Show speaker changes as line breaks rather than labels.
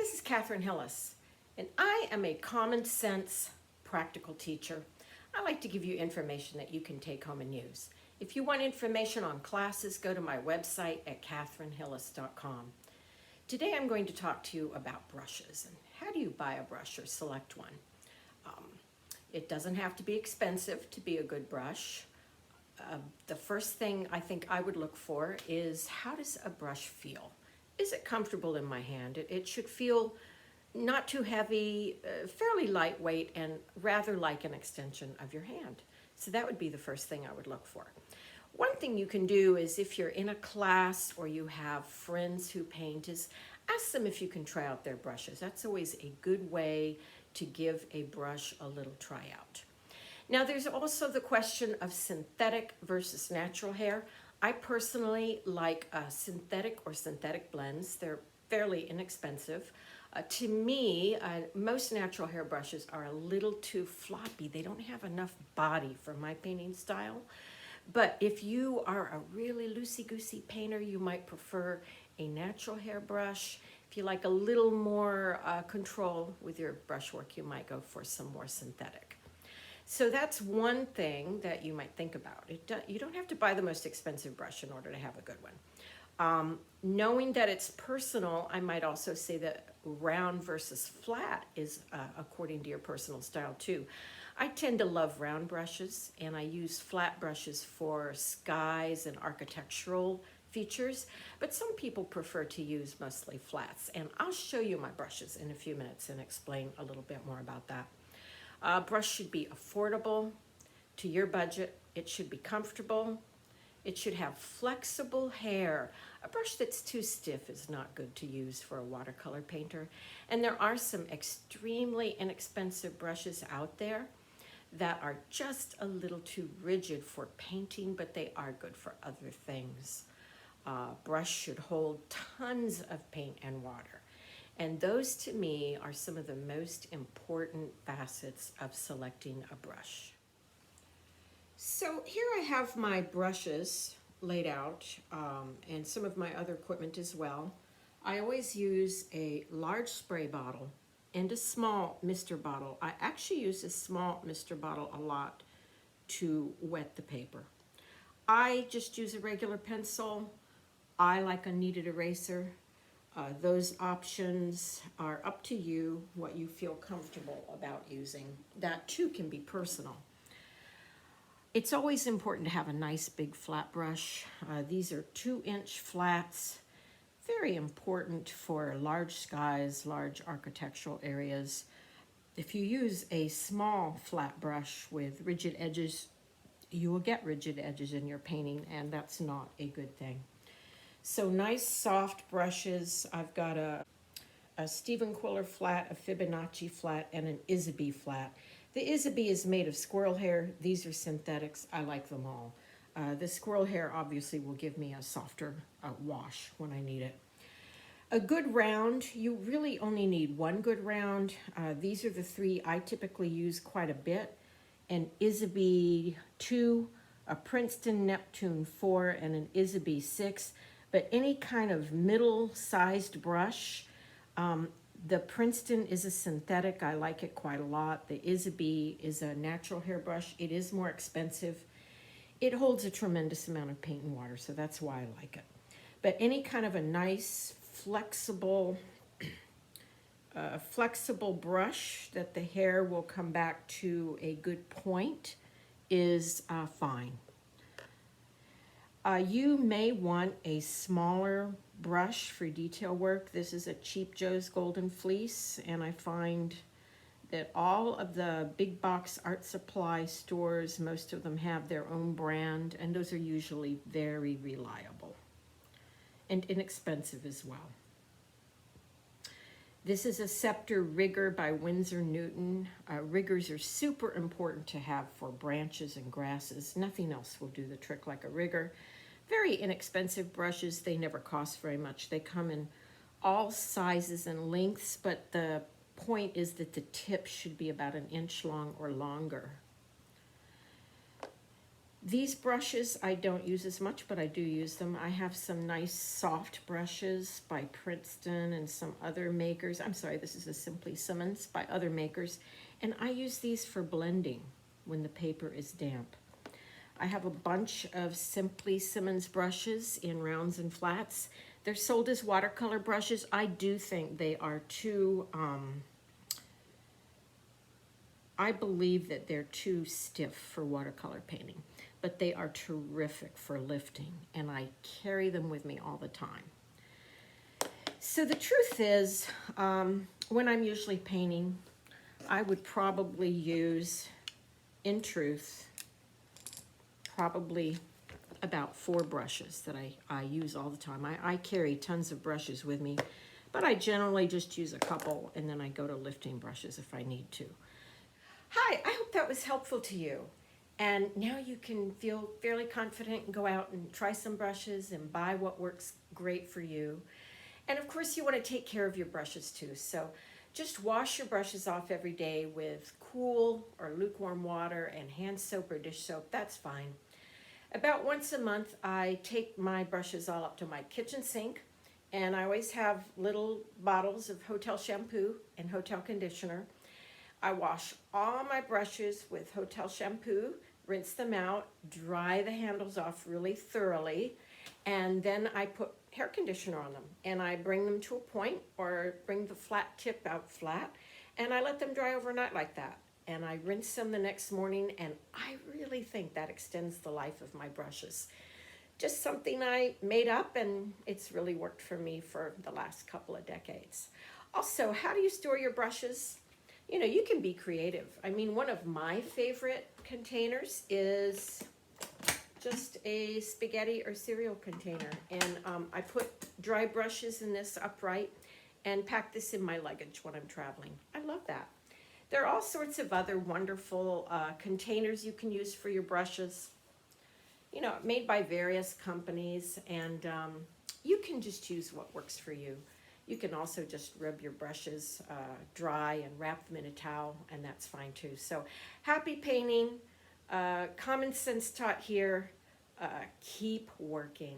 This is Catherine Hillis, and I am a common sense, practical teacher. I like to give you information that you can take home and use. If you want information on classes, go to my website at catherinehillis.com. Today I'm going to talk to you about brushes and how do you buy a brush or select one. It doesn't have to be expensive to be a good brush. The first thing I think I would look for is, how does a brush feel? Is it comfortable in my hand? It should feel not too heavy, fairly lightweight, and rather like an extension of your hand. So that would be the first thing I would look for. One thing you can do is, if you're in a class or you have friends who paint, is ask them if you can try out their brushes. That's always a good way to give a brush a little tryout. Now, there's also the question of synthetic versus natural hair. I personally like synthetic or synthetic blends. They're fairly inexpensive. To me, most natural hair brushes are a little too floppy. They don't have enough body for my painting style. But if you are a really loosey-goosey painter, you might prefer a natural hair brush. If you like a little more control with your brushwork, you might go for some more synthetic. So that's one thing that you might think about. You don't have to buy the most expensive brush in order to have a good one. Knowing that it's personal, I might also say that round versus flat is according to your personal style too. I tend to love round brushes, and I use flat brushes for skies and architectural features, but some people prefer to use mostly flats, and I'll show you my brushes in a few minutes and explain a little bit more about that. A brush should be affordable to your budget. It should be comfortable. It should have flexible hair. A brush that's too stiff is not good to use for a watercolor painter. And there are some extremely inexpensive brushes out there that are just a little too rigid for painting, but they are good for other things. Brush should hold tons of paint and water. And those, to me, are some of the most important facets of selecting a brush. So here I have my brushes laid out, and some of my other equipment as well. I always use a large spray bottle and a small mister bottle. I actually use a small mister bottle a lot to wet the paper. I just use a regular pencil. I like a kneaded eraser. Those options are up to you, what you feel comfortable about using. That too can be personal. It's always important to have a nice big flat brush. These are 2-inch flats, very important for large skies, large architectural areas. If you use a small flat brush with rigid edges, you will get rigid edges in your painting, and that's not a good thing. So nice soft brushes. I've got a Stephen Quiller flat, a Fibonacci flat, and an Isabey flat. The Isabey is made of squirrel hair. These are synthetics. I like them all. The squirrel hair obviously will give me a softer wash when I need it. A good round, you really only need one good round. These are the three I typically use quite a bit. An Isabey 2, a Princeton Neptune 4, and an Isabey 6. But any kind of middle-sized brush, the Princeton is a synthetic. I like it quite a lot. The Isabey is a natural hair brush. It is more expensive. It holds a tremendous amount of paint and water, so that's why I like it. But any kind of a nice, flexible brush that the hair will come back to a good point is fine. You may want a smaller brush for detail work. This is a Cheap Joe's Golden Fleece, and I find that all of the big box art supply stores, most of them have their own brand, and those are usually very reliable and inexpensive as well. This is a Scepter Rigger by Winsor Newton. Riggers are super important to have for branches and grasses. Nothing else will do the trick like a rigger. Very inexpensive brushes. They never cost very much. They come in all sizes and lengths, but the point is that the tip should be about 1 inch long or longer. These brushes I don't use as much, but I do use them. I have some nice soft brushes by Princeton and some other makers. I'm sorry, this is a Simply Simmons by other makers. And I use these for blending when the paper is damp. I have a bunch of Simply Simmons brushes in rounds and flats. They're sold as watercolor brushes. I do think they are too, I believe that they're too stiff for watercolor painting, but they are terrific for lifting, and I carry them with me all the time. So the truth is, when I'm usually painting, I would probably use, in truth, probably about 4 brushes that I use all the time. I carry tons of brushes with me, but I generally just use a couple, and then I go to lifting brushes if I need to. Hi, I hope that was helpful to you. And now you can feel fairly confident and go out and try some brushes and buy what works great for you. And of course, you want to take care of your brushes too. So just wash your brushes off every day with cool or lukewarm water and hand soap or dish soap. That's fine. About once a month, I take my brushes all up to my kitchen sink, and I always have little bottles of hotel shampoo and hotel conditioner. I wash all my brushes with hotel shampoo, rinse them out, dry the handles off really thoroughly, and then I put hair conditioner on them, and I bring them to a point or bring the flat tip out flat, and I let them dry overnight like that. And I rinse them the next morning, and I really think that extends the life of my brushes. Just something I made up, and it's really worked for me for the last couple of decades. Also, how do you store your brushes? You know, you can be creative. I mean, one of my favorite containers is just a spaghetti or cereal container. And I put dry brushes in this upright and pack this in my luggage when I'm traveling. I love that. There are all sorts of other wonderful containers you can use for your brushes, you know, made by various companies, and you can just use what works for you. You can also just rub your brushes dry and wrap them in a towel, and that's fine too. So happy painting, common sense taught here, keep working.